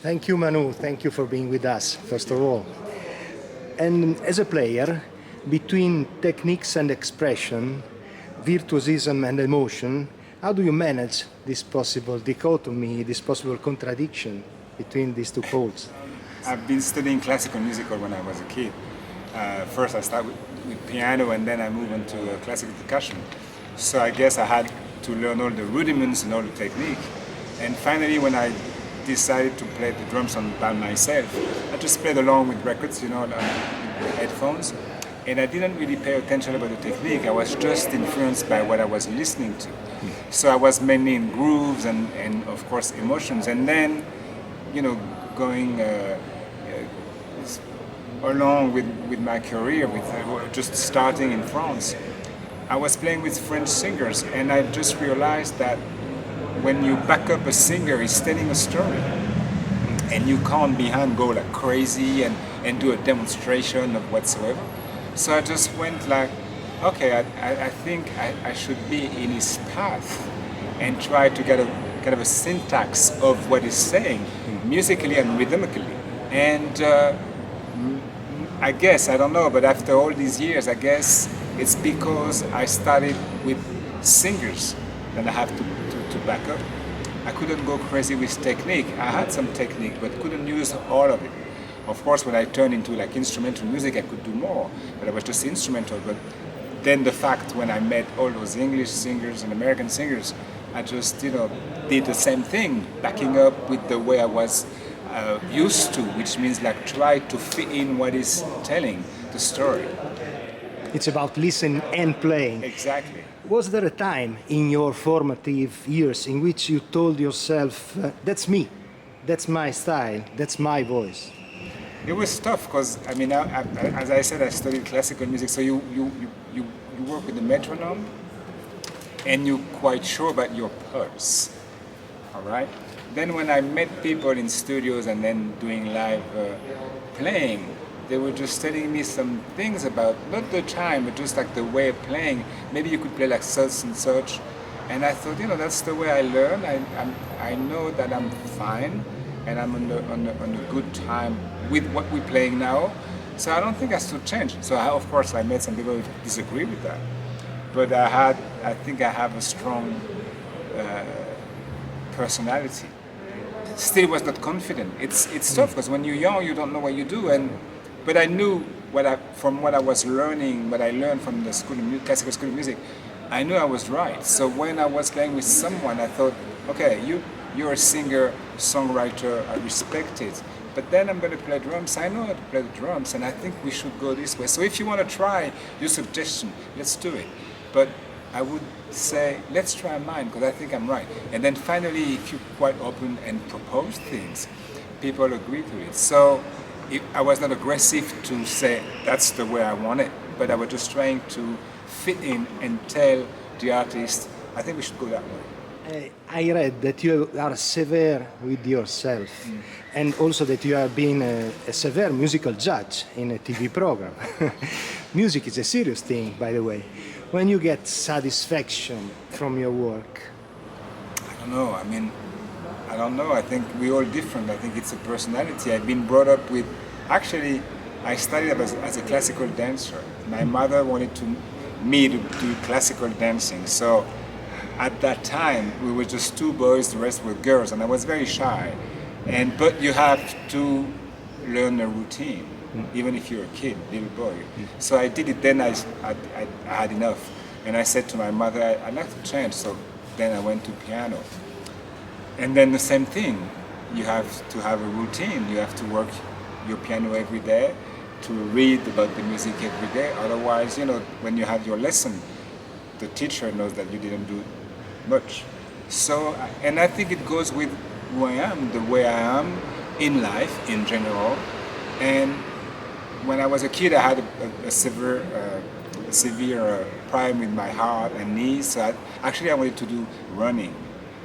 Thank you, Manu. Thank you for being with us, first of all. And as a player, between techniques and expression, virtuosism and emotion, how do you manage this possible dichotomy, this possible contradiction between these two poles? I've been studying classical music when I was a kid. First I started with piano and then I moved on to classical percussion. So I guess I had to learn all the rudiments and all the technique. And finally when I decided to play the drums by myself, I just played along with records, with headphones. And I didn't really pay attention about the technique. I was just influenced by what I was listening to. So I was mainly in grooves and of course emotions. And then, going along with my career, with just starting in France, I was playing with French singers, and I just realized that when you back up a singer, he's telling a story, and you can't behind go like crazy and do a demonstration of whatsoever. So I just went like, okay, I think I should be in his path and try to get a kind of a syntax of what he's saying, musically and rhythmically. And I guess, I don't know, but after all these years, I guess it's because I started with singers that I have to back up. I couldn't go crazy with technique. I had some technique, but couldn't use all of it. Of course, when I turned into like instrumental music, I could do more, but I was just instrumental. But then the fact when I met all those English singers and American singers, I just, did the same thing, backing up with the way I was used to, which means like try to fit in what is telling the story. It's about listening and playing. Exactly. Was there a time in your formative years in which you told yourself, that's me, that's my style, that's my voice? It was tough because, as I said, I studied classical music, so you work with the metronome and you're quite sure about your pulse, all right? Then when I met people in studios and then doing live playing, they were just telling me some things about, not the time, but just like the way of playing. Maybe you could play like such and such. And I thought, that's the way I learn. I know that I'm fine and I'm on a good time with what we're playing now. So I don't think I should change. So of course I met some people who disagree with that. But I think I have a strong personality. Still was not confident. It's tough because when you're young, you don't know what you do. But I knew from what I was learning, what I learned from the classical school of music, I knew I was right. So when I was playing with someone, I thought, okay, you're a singer, songwriter, I respect it. But then I'm going to play drums. I know how to play the drums, and I think we should go this way. So if you want to try your suggestion, let's do it. But I would say, let's try mine, because I think I'm right. And then finally, if you're quite open and propose things, people agree to it. So I was not aggressive to say that's the way I want it, but I was just trying to fit in and tell the artist, I think we should go that way. I read that you are severe with yourself, and also that you have been a severe musical judge in a TV program. Music is a serious thing, by the way. When you get satisfaction from your work? I don't know. I don't know. I think we're all different. I think it's a personality. I've been brought up with... Actually, I started as a classical dancer. My mother wanted me to do classical dancing. So at that time, we were just two boys, the rest were girls, and I was very shy. But you have to learn a routine, even if you're a kid, little boy. So I did it. Then I had enough. And I said to my mother, I'd like to change. So then I went to piano. And then the same thing, you have to have a routine. You have to work your piano every day, to read about the music every day. Otherwise, when you have your lesson, the teacher knows that you didn't do much. So, and I think it goes with who I am, the way I am in life in general. And when I was a kid, I had a severe problem with my heart and knees. So I wanted to do running.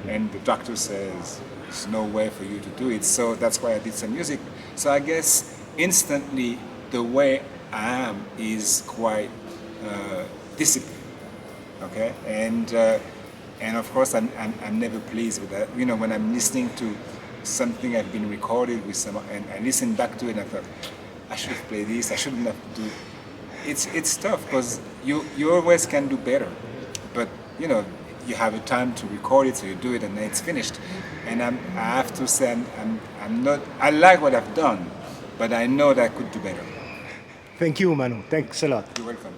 And the doctor says, there's no way for you to do it. So that's why I did some music. So I guess instantly the way I am is quite disciplined, okay? And of course I'm never pleased with that. When I'm listening to something had been recorded with some, and I listened back to it and I thought, I should play this, I shouldn't have to do. It's tough because you always can do better, but you know, you have a time to record it, so you do it and then it's finished. And I have to say, I'm not, I like what I've done, but I know that I could do better. Thank you, Manu. Thanks a lot. You're welcome.